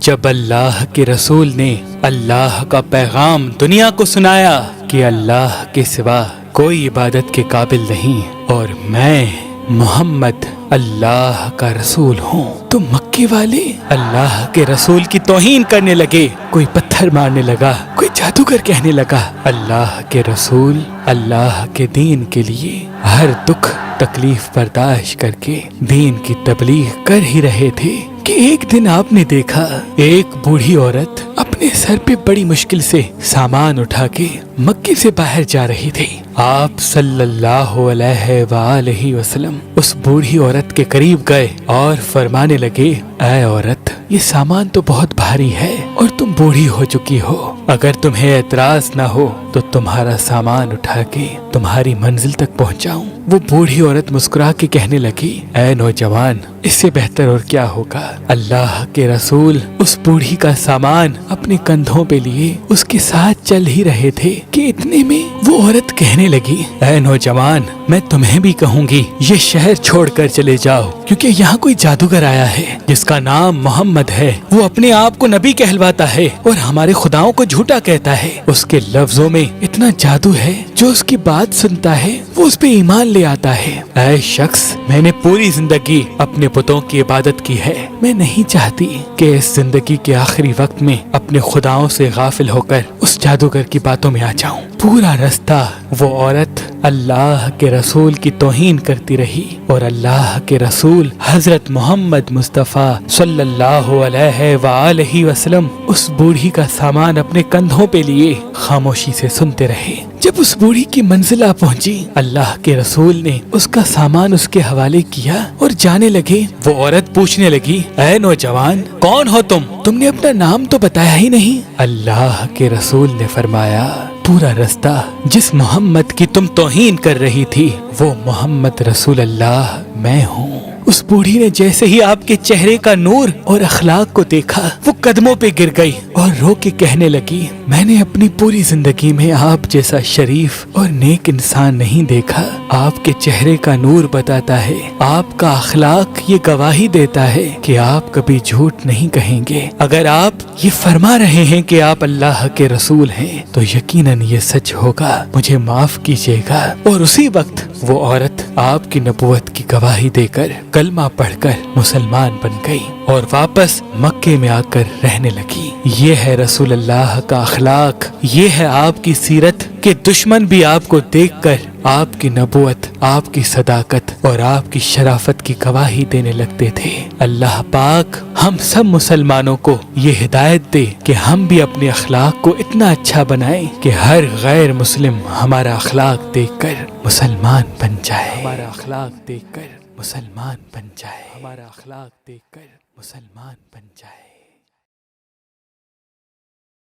جب اللہ کے رسول نے اللہ کا پیغام دنیا کو سنایا کہ اللہ کے سوا کوئی عبادت کے قابل نہیں اور میں محمد اللہ کا رسول ہوں، تو مکے والے اللہ کے رسول کی توہین کرنے لگے۔ کوئی پتھر مارنے لگا، کوئی جادوگر کہنے لگا۔ اللہ کے رسول اللہ کے دین کے لیے ہر دکھ تکلیف برداشت کر کے دین کی تبلیغ کر ہی رہے تھے کہ ایک دن آپ نے دیکھا ایک بوڑھی عورت اپنے سر پہ بڑی مشکل سے سامان اٹھا کے مکے سے باہر جا رہی تھی۔ آپ صلی اللہ علیہ وآلہ وسلم اس بوڑھی عورت کے قریب گئے اور فرمانے لگے، اے عورت، یہ سامان تو بہت بھاری ہے اور تم بوڑھی ہو چکی ہو، اگر تمہیں اعتراض نہ ہو تو تمہارا سامان اٹھا کے تمہاری منزل تک پہنچاؤں۔ وہ بوڑھی عورت مسکرا کے کہنے لگی، اے نوجوان، اس سے بہتر اور کیا ہوگا۔ اللہ کے رسول اس بوڑھی کا سامان اپنے کندھوں پہ لیے اس کے ساتھ چل ہی رہے تھے کہ اتنے میں وہ عورت کہنے لگی، اے نوجوان، میں تمہیں بھی کہوں گی یہ شہر چھوڑ کر چلے جاؤ، کیونکہ یہاں کوئی جادوگر آیا ہے جس کا نام محمد ہے۔ وہ اپنے آپ کو نبی کہلواتا ہے اور ہمارے خداؤں کو جھوٹا کہتا ہے۔ اس کے لفظوں میں اتنا جادو ہے، جو اس کی بات سنتا ہے وہ اس پہ ایمان لے آتا ہے۔ اے شخص، میں نے پوری زندگی اپنے بتوں کی عبادت کی ہے، میں نہیں چاہتی کہ اس زندگی کے آخری وقت میں اپنے خداؤں سے غافل ہو کر اس جادوگر کی باتوں میں آ جاؤں۔ پورا رستہ وہ عورت اللہ کے رسول کی توہین کرتی رہی اور اللہ کے رسول حضرت محمد مصطفیٰ صلی اللہ علیہ وآلہ وسلم اس بوڑھی کا سامان اپنے کندھوں پہ لیے خاموشی سے سنتے رہے۔ جب اس بوڑھی کی منزل آ پہنچی، اللہ کے رسول نے اس کا سامان اس کے حوالے کیا اور جانے لگے۔ وہ عورت پوچھنے لگی، اے نوجوان، کون ہو تم نے اپنا نام تو بتایا ہی نہیں۔ اللہ کے رسول نے فرمایا، پورا رستہ جس محمد کی تم توہین کر رہی تھی وہ محمد رسول اللہ میں ہوں۔ اس بوڑھی نے جیسے ہی آپ کے چہرے کا نور اور اخلاق کو دیکھا، وہ قدموں پہ گر گئی اور رو کے کہنے لگی، میں نے اپنی پوری زندگی میں آپ جیسا شریف اور نیک انسان نہیں دیکھا۔ آپ کے چہرے کا نور بتاتا ہے، آپ کا اخلاق یہ گواہی دیتا ہے کہ آپ کبھی جھوٹ نہیں کہیں گے۔ اگر آپ یہ فرما رہے ہیں کہ آپ اللہ کے رسول ہیں تو یقیناً یہ سچ ہوگا، مجھے معاف کیجیے گا۔ اور اسی وقت وہ عورت آپ کی نبوت کی گواہی دے کر کلمہ پڑھ کر مسلمان بن گئی اور واپس مکے میں آ کر رہنے لگی۔ یہ ہے رسول اللہ کا اخلاق، یہ ہے آپ کی سیرت کہ دشمن بھی آپ کو دیکھ کر آپ کی نبوت، آپ کی صداقت اور آپ کی شرافت کی گواہی دینے لگتے تھے۔ اللہ پاک ہم سب مسلمانوں کو یہ ہدایت دے کہ ہم بھی اپنے اخلاق کو اتنا اچھا بنائیں کہ ہر غیر مسلم ہمارا اخلاق دیکھ کر مسلمان بن جائے، ہمارا اخلاق دیکھ کر مسلمان بن جائے، ہمارا اخلاق دیکھ کر مسلمان بن جائے۔